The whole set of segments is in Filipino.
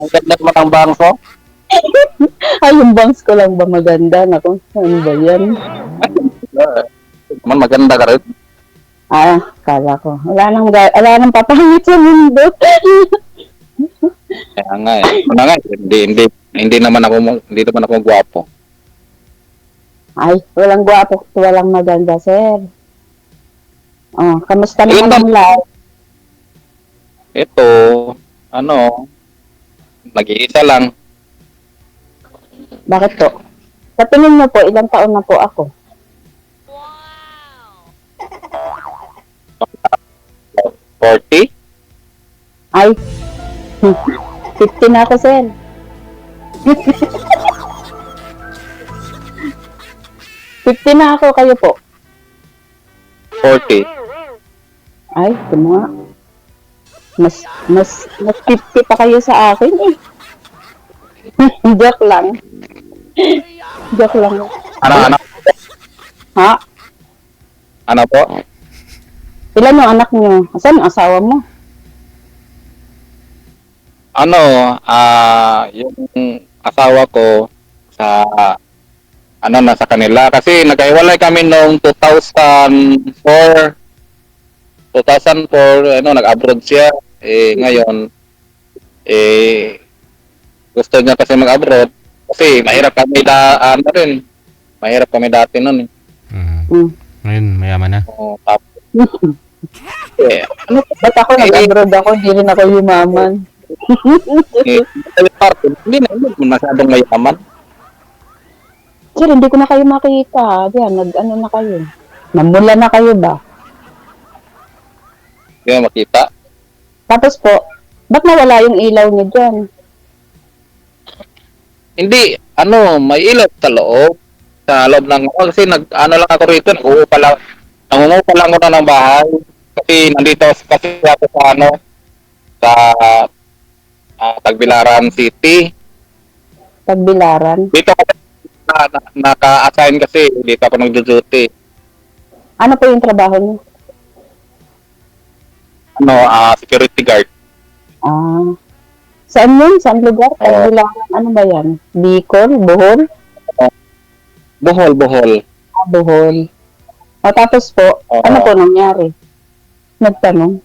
Ang ganda naman ang bangso. Ay, yung bangs ko lang ba maganda? Naku, ano ba yan? Man, maganda ka rin. Kala ko. Wala nang papangit sa mundo. Kaya nga eh. Una nga, hindi naman ako gwapo. Ay, walang gwapo, walang maganda, sir. Oh, kamusta Ilan naman ba? ang life? Ito, ano, nag-iisa lang. Bakit po? Sa tingin mo po, ilang taon na po ako? 40? Ay, 50 na ako, sir. 50 na ako, kayo po. 40. Ay, ito nga. Mas 50 pa kayo sa akin eh. Joke lang. Joke lang. Ano? Ha? Ano po? Ilan yung anak niyo? Asan yung asawa mo? Ano, yung asawa ko sa, nasa kanila. Kasi nagkaiwalay kami noong 2004. 2004, nag-abroad siya. Ngayon, gusto niya kasi mag-abroad. Kasi mahirap kami mahirap kami dati noon. Hmm. Ngayon, mayaman na. Tapos, Ba't ako nag-abroad ako? Hindi rin ako yumaman. hindi masyadong mayaman. Sir, hindi ko na kayo makita. Diyan, nag-ano na kayo. Namula na kayo ba? Hindi mo makita. Tapos po, ba't nawala yung ilaw niyo dyan? Hindi, may ilaw sa loob. Sa loob ng, kasi lang ako rito, nangungupa lang ako na ng bahay. Kasi nandito kasi ako sa Tagbilaran City. Tagbilaran? Dito ako naka-assign kasi dito ako nag-duty. Ano po yung trabaho niyo? Security guard. Saan yun? Saan lugar? Tagbilaran, ano ba yan? Bicol? Bohol? Bohol. Bohol. Tapos po, ano po nangyari? Nagtanong?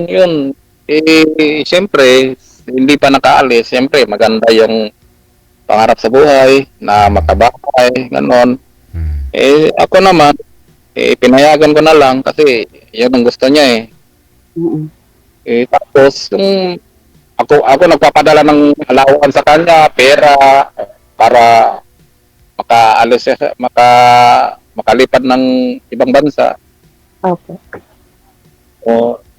Yun. Siyempre, hindi pa nakaalis. Siyempre, maganda yung pangarap sa buhay, na makabahay, ganon. Ako naman, pinayagan ko na lang kasi yun ang gusto niya eh. Tapos, ako nagpapadala ng alawan sa kanya, pera, para makalipad ng ibang bansa. Okay.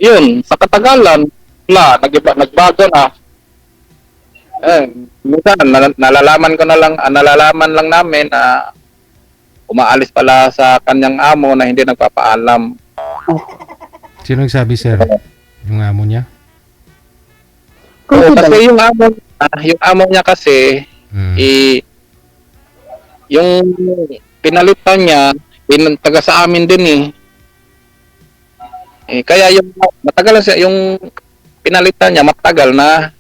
Yun, sa katagalan, nagbago na. Minsan, nalalaman lang namin na umaalis pala sa kanyang amo na hindi nagpapaalam. Sino nagsabi, sir? Yung amo niya? Kasi yung amo niya kasi, yung pinalitan niya, taga sa amin din kaya yung matagal na siya, yung pinalitan niya, matagal na,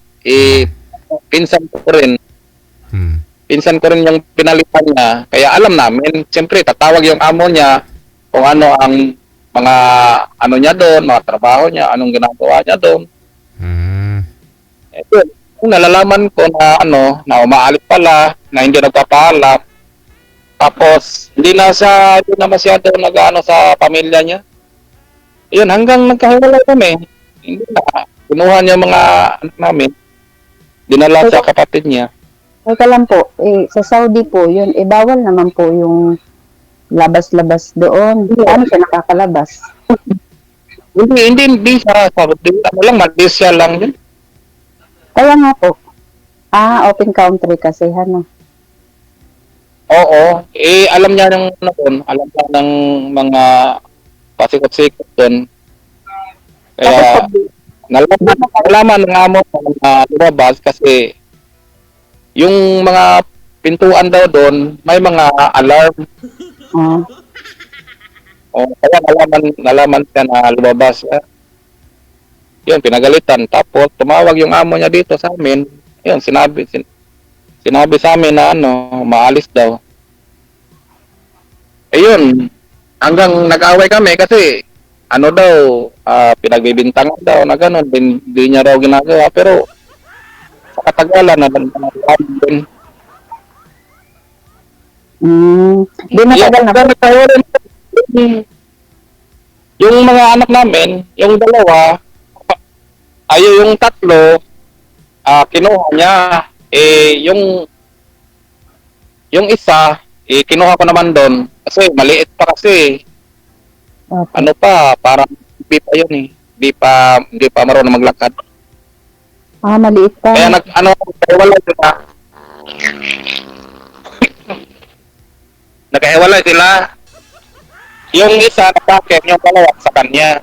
pinsan ko rin. Pinsan ko rin yung pinalitan niya, kaya alam namin, siyempre, tatawag yung amo niya kung ano ang mga niya doon, mga trabaho niya, anong ginagawa niya doon. Kung nalalaman ko na umaalis pala, na hindi nagpapaalam, tapos hindi na masyado nag-ano sa pamilya niya. Yun, hanggang nagkahiwalay kami, hindi na, kinuha niya mga anak namin, dinala sa kapatid niya. Teka lang po, sa Saudi po, yun, bawal naman po yung labas-labas doon. Paano siya nakakalabas? Hindi siya Saudi, Malaysia lang yun. Kaya nga po. Open country kasi, Oo, alam niya alam niya ng mga pasikot-sikot doon. Kaya, nalaman ng amo na lumabas kasi yung mga pintuan daw doon, may mga alarm. Kaya nalaman siya na lumabas. Yun, pinagalitan. Tapos, tumawag yung amo niya dito sa amin. Yun, sinabi sa amin na maalis daw. Ayun, hanggang nag-away kami kasi, daw, pinagbibintangan daw na gano'n, hindi niya raw ginagawa. Pero, sa katagalan, din. Di matagal na po. Yung mga anak namin, yung dalawa, yung tatlo, kinuha niya. Yung isa, kinuha ko naman doon. Kasi maliit pa kasi. Opo. Parang hindi pa yun eh. Hindi pa marunong maglakad. Maliit pa. Kaya nagkahiwalay sila. Nagkahiwalay sila. Yung isa sa akin, yung dalawa sa kanya.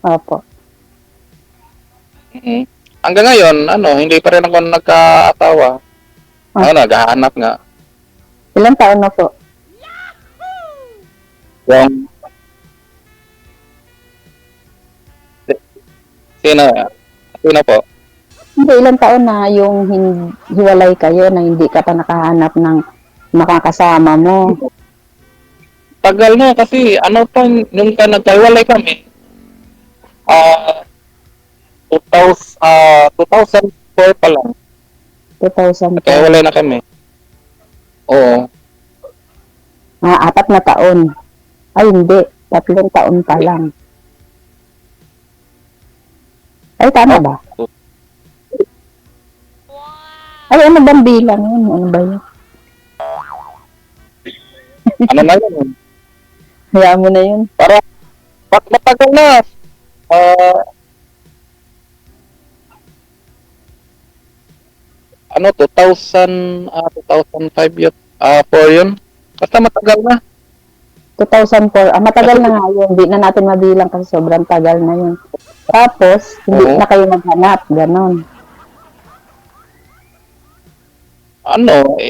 Opo. Hanggang ngayon, hindi pa rin ako nagkatawa. Naghahanap nga. Ilang taon na po? Yung Sino po? Hindi, ilang taon na yung hiwalay kayo na hindi ka pa nakahanap ng makakasama mo. Tagal na kasi nung nagkahiwalay kami, 2004 pa lang. 2000 pa. Nagkahiwalay na kami. Oo. 4 na taon. Ay, hindi. 3 taon pa lang. Ay, tama ba? Ay, ano bang bilang yun? Ano ba yun? Ano na yun? Hayaan mo na yun. Para matagal na. 2005 yun. 4 yun. Basta matagal na. 2004. Matagal na nga yun. Hindi na natin mabilang kasi sobrang tagal na yun. Tapos, hindi Oo. na kayo maghanap. Ganon.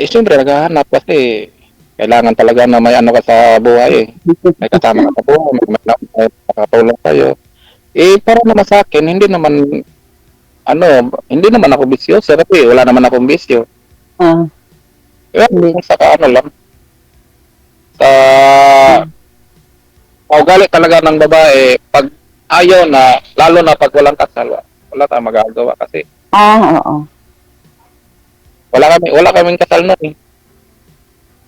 Siyempre naghahanap kasi kailangan talaga na may ka sa buhay eh. May kasama ka sa buhay, may nakatulong sa'yo. Para naman sa akin, hindi naman ako bisyoso kasi wala naman akong bisyo. Hindi. Sa lang, sa ugali talaga ng babae, pag ayaw na, lalo na pag walang kasal, wala tayong magagawa kasi Oo. wala kaming kasal noon eh.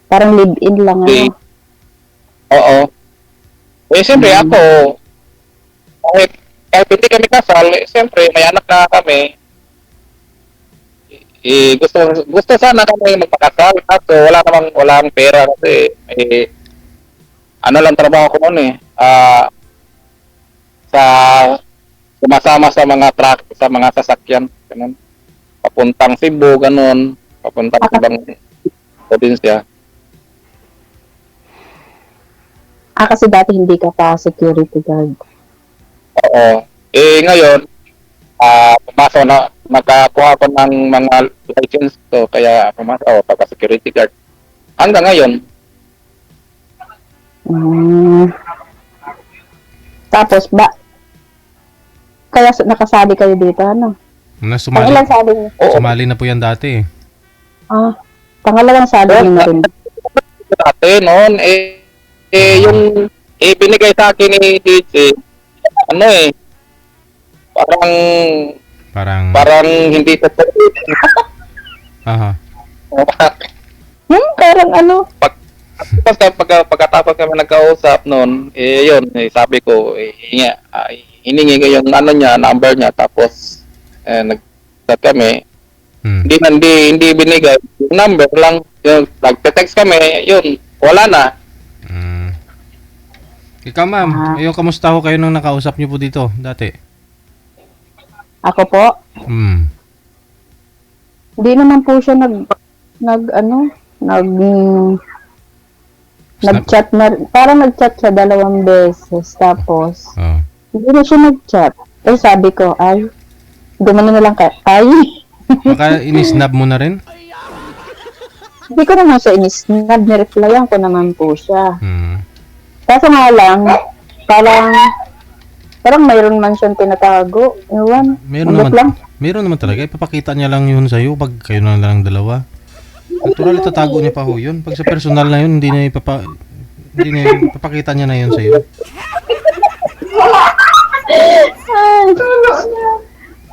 Parang live-in lang Eh, ano. Oo. Siyempre ako, kahit hindi kami kasal, siyempre may anak na kami. Gusto sana kami magpakasal, kaso walang pera kasi lang trabaho ko noon eh. Sa sumasama sa mga truck, sa mga sasakyan, ganun. Papuntang Cebu, ganun. Papuntang ibang probinsya. Kasi dati hindi ka pa security guard. Oo. Ngayon, pumasok na, makakuha ko ng mga license ko, kaya pumasok ako pagka-security guard. Hanggang ngayon, Tapos, kaya nakasali kayo dito, ano? Pangilang sali niyo? Sumali na po yan dati eh. Pangalawang sali niyo na rin. dati noon, yung binigay sa akin ni DJ, parang hindi ko Aha. Parang ano? Pagkatapos kami nagkausap noon, yun, sabi ko, hiningi ko yung number niya, tapos nag-chat kami. Hindi binigay yung number lang, yung nagte-text kami, yun, wala na. Ikaw ma'am, kamusta ho kayo nung nakausap niyo po dito dati? Ako po? Hindi naman po siya nag-chat na, parang nag-chat siya 2 beses, tapos hindi na siya nag-chat. Sabi ko, gumano na lang Baka inisnab mo na rin? Hindi ko naman siya inisnab, nireplyan ko naman po siya. Hmm. Kaso nga lang, parang Parang mayroon man siyang tinatago. Iwan. Meron naman talaga. Ipapakita niya lang yun sa'yo pag kayo na lang dalawa. Natural, itatago niya pa ho yun. Pag sa personal na yun, hindi na ipapakita niya na yun sa'yo.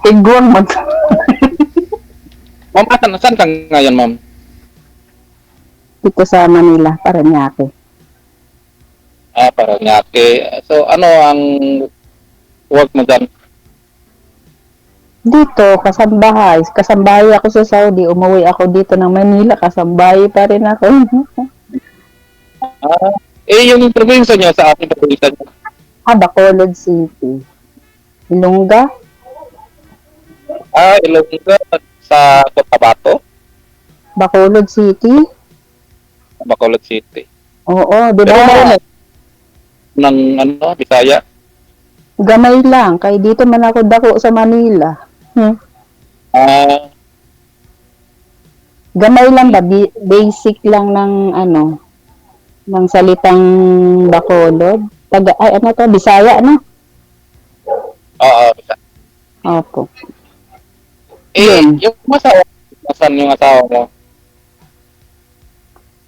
Iguan mo. Ma'am, saan ka ngayon, ma'am? Dito sa Manila, Parañaque. Parañaque. So, ano ang work mo dyan? Dito, kasambahay. Kasambahay ako sa Saudi. Umuwi ako dito ng Manila. Kasambahay pa rin ako. Yung probinsya niyo sa ating probinsya niyo? Bacolod City. Ilongga? Ilongga sa Cotabato? Bacolod City? Bacolod City. Oo, di Pero ba? marunong ng Bisaya? Gamay lang. Kaya dito man ako dako sa Manila. Gamay lang ba? Basic lang ng ng salitang Bacolod. Bisaya, ano? Oo, Bisaya. Opo. Yung asawa, saan yung asawa mo?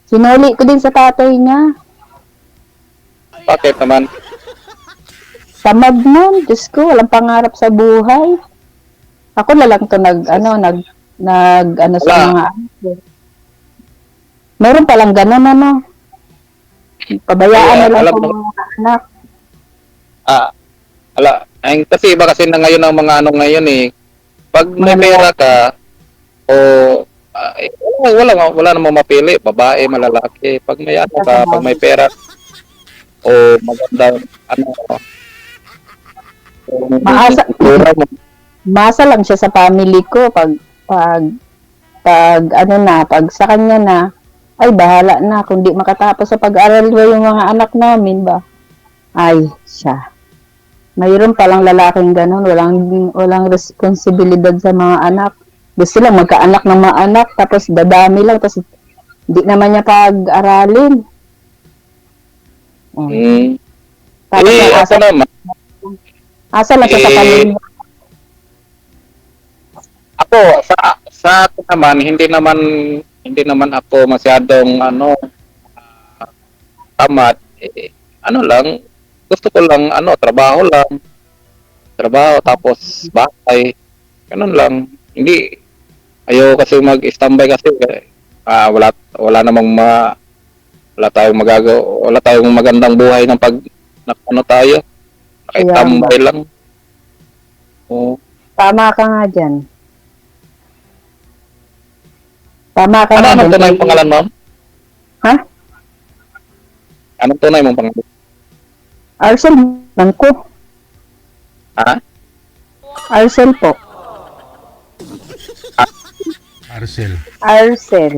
Sinuli ko din sa tatay niya. Bakit naman? Tamad nun. Diyos ko, walang pangarap sa buhay. Ako na lang to sa mga meron palang ganun, Pabayaan na lang po mga anak. Kasi iba kasi na ngayon ang mga ngayon eh. Pag may pera ka, wala namang mapili, babae, malalaki. Pag may pag may pera, maganda, Masa lang siya sa family ko pag sa kanya na, ay bahala na kung di makatapos sa pag-aral yung mga anak namin ba. Ay, siya. Mayroon palang lalaking ganun, walang responsibilidad sa mga anak. Gusto lang magkaanak ng mga anak, tapos dadami lang, tapos di naman niya pag-aralin. Asa lang siya sa kanila. Ako, sa akin naman, hindi naman ako masyadong tamad. Lang, gusto ko lang trabaho lang. Trabaho tapos bahay. Ganun lang. Hindi ayaw kasi mag-standby kasi wala namang wala tayong magagawa, wala tayong magandang buhay ng pag tayo. Nakitambay lang. Oo. Tama ka nga dyan. Tama ka nga. Anong tunay mong pangalan, ma'am? Ha? Anong tunay mong pangalan? Arcel ko. Ha? Arcel po. Arcel.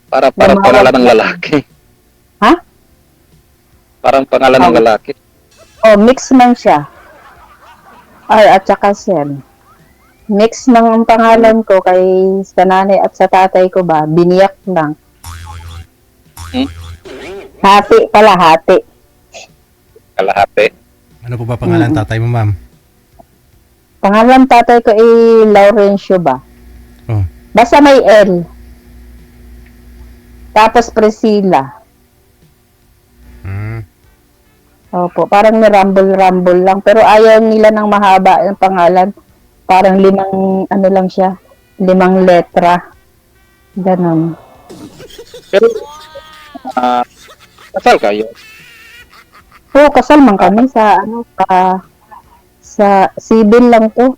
Parang pangalan ng lalaki. Ha? Parang pangalan ng lalaki. Mix man siya. R at saka Cel. Mix ng pangalan ko kay sa nanay at sa tatay ko ba, biniyak lang. Hati pala, hati. Kalahati. Ano po ba pangalan tatay mo, ma'am? Pangalan tatay ko ay Laurencio ba? Basta may L. Tapos Priscilla. Opo, parang rumble lang. Pero ayaw nila ng mahaba ang pangalan. Parang 5 lang siya. 5 letra. Ganon. Pero, kasal kayo? Oo, kasal man kami sa sa civil lang to.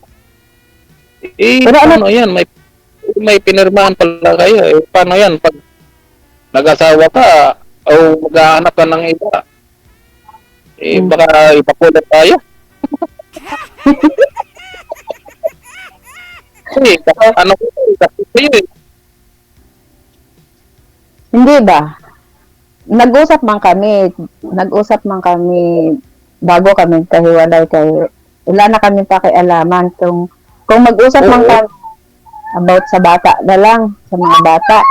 Pero paano yan? May pinirmahan pala kayo. Paano yan? Pag nag-asawa ka, o maghahanap ka ng iba, baka ipakulat tayo. Kasi, Hindi ba? Nag-usap man kami bago kami kahiwalay kayo. Wala na kami pakialaman kung mag-usap man kami about sa bata na lang, sa mga bata.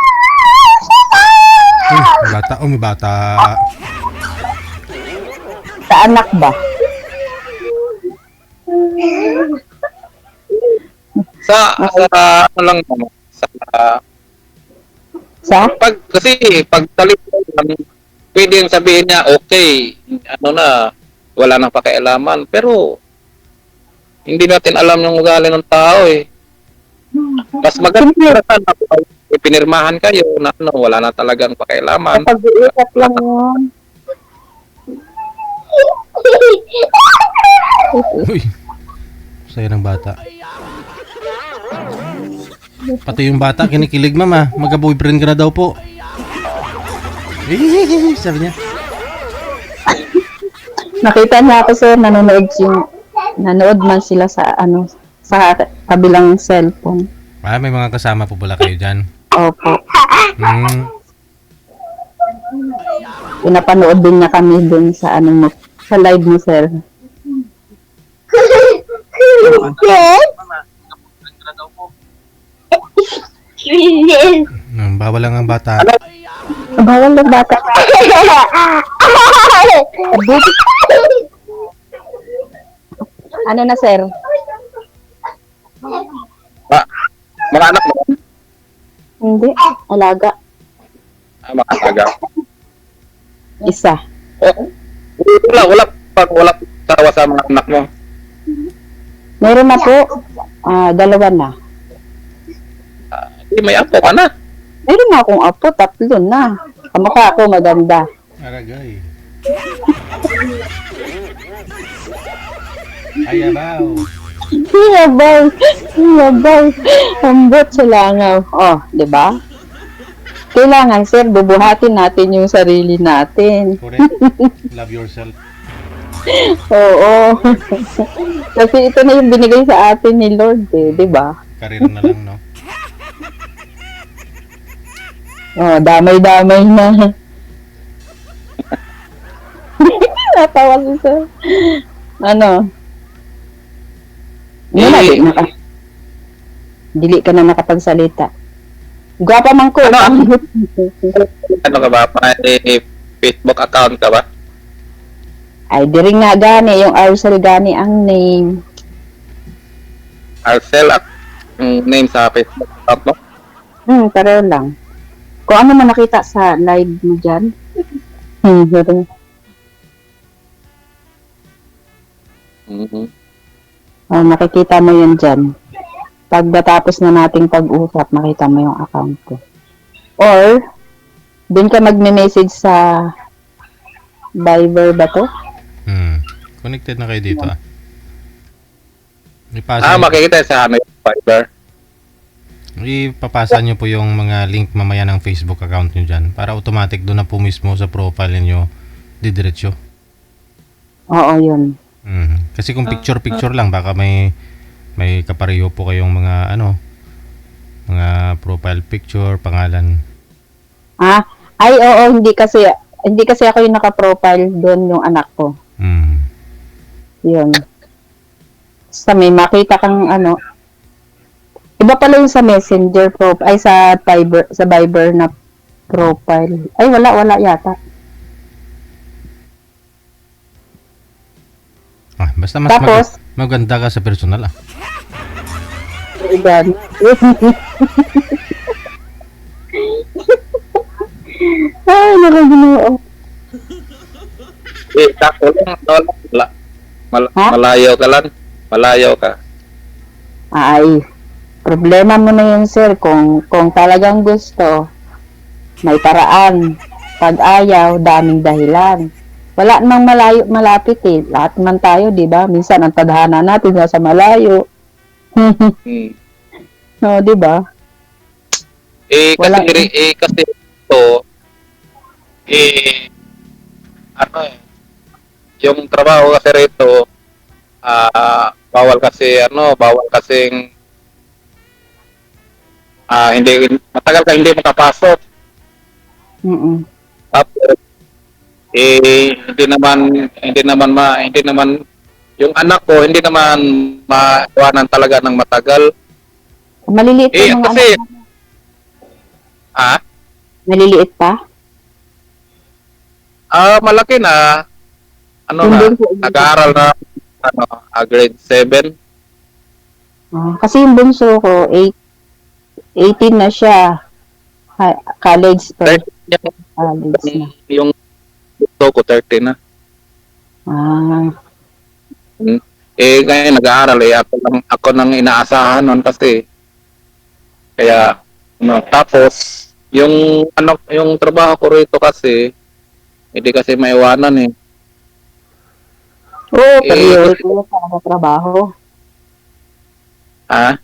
May bata. Sa anak ba? Ano lang naman, Sa? pag talito lang, pwede yung sabihin niya, okay, ano na, wala nang pakialaman. Pero, hindi natin alam yung ugali ng tao eh. Mas maganda sana kung ipinirmahan kayo na ano, wala na talagang pakialaman. Pag-iisap lang yun. Uy, saya ng bata. Pati yung bata, kinikilig mama. Magka-boyfriend ka na daw po. Sabi niya. Nakita niya ako sir, nanonood man sila sa sa kabilang cellphone. Ah, may mga kasama po pala kayo dyan. Opo. Pinapanood din niya kami dun sa sa live mo sir. Bawal lang ang bata. Bawal ng bata. Ano na sir? Mga anak mo, Hindi. Alaga. mga taga. Isa. Oh, wala tawa sa mga anak mo. Meron na po. Dalawa na. May apo ka na. Meron na akong apo. 3 na. Kamukha ako maganda. Aragay. Ayabaw. Yabay. Yabay. Ambot sa langaw. Oh, di ba? Kailangan, sir, bubuhatin natin yung sarili natin. Correct. Love yourself. Oo. Kasi ito na yung binigay sa atin ni Lord, eh, di ba? Karir na lang, no? Oh, damay-damay na. Natawa si sir. Ano? Dili ka na nakapagsalita. Gwapa man ko. Ano ka ba? May Facebook account ka ba? Ay, diri nga gani. Yung Arcel gani ang name. Arcel at name sa Facebook account mo? Pareho lang. Kung ano man nakita sa live mo dyan. Ganun. Makikita mo yun dyan. Pag natapos na nating pag-usap, makita mo yung account ko. Or, dun ka magme-message sa Viber ba to? Connected na kayo dito, ah. Ipasa Makikita sa Viber. Ipapasa nyo po yung mga link mamaya ng Facebook account nyo dyan para automatic doon na po mismo sa profile nyo didiretso. Oo, yun. Kasi kung picture lang baka may kapareho po kayong mga mga profile picture, pangalan. Ay oo, hindi kasi ako yung naka-profile doon yung anak ko. Yun. Sa may makita kang iba pala yung sa Messenger profile, ay sa Viber na profile. Ay wala yata. Basta mas Tapos, maganda ka sa personal, ah. Iban. Ay, nakaginoo. Sakto lang. Malayo ka lang. Malayo ka. Ay, problema mo na yun, sir. Kung talagang gusto, may paraan. Pag ayaw, daming dahilan. Wala namang malapit eh. Lahat man tayo, di ba? Minsan ang tadhana natin nasa malayo. No, di ba? Kasi ito, yung trabaho kasi rito, bawal kasing matagal ka hindi makapasok. Tapos hindi naman yung anak ko hindi naman maiwanan talaga ng matagal. Maliliit pa mga kasi anak. Maliliit pa? malaki na. ano Yung na, bunso. nag-aaral na, grade 7. Kasi yung bunso ko, 18 na siya. College pa. 30 yung, College na. yung gusto ko, 30 na. Ah, Ngayon nag-aaral ako nang inaasahan nun kasi kaya tapos yung trabaho ko rito kasi hindi kasi maiwanan eh. oo, priority na sa trabaho. Ah,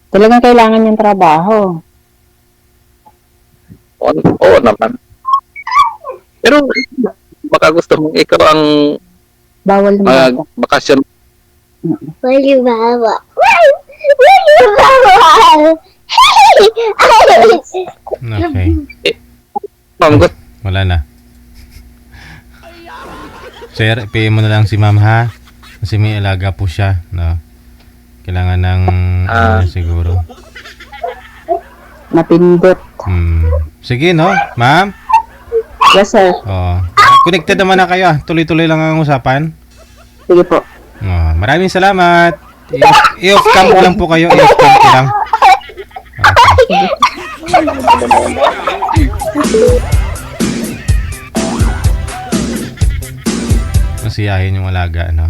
Talagang kailangan yung trabaho. oo naman. Pero baka gusto mong ikaw ang Bawal na bata. bakasyon. Wali baba. Wali baba. Okay. Ma'am, Wala na. Sir, PM mo na lang si ma'am ha. Kasi may alaga po siya. No? Kailangan ng siguro. Napindot. Sige no, ma'am. Yes, sir. Oh. Connected naman na kayo. Tuloy-tuloy lang ang usapan. Sige po. Oh, maraming salamat. I-off cam ko lang po kayo. I-off cam ko lang. Okay. Masiyahin yung alaga, no?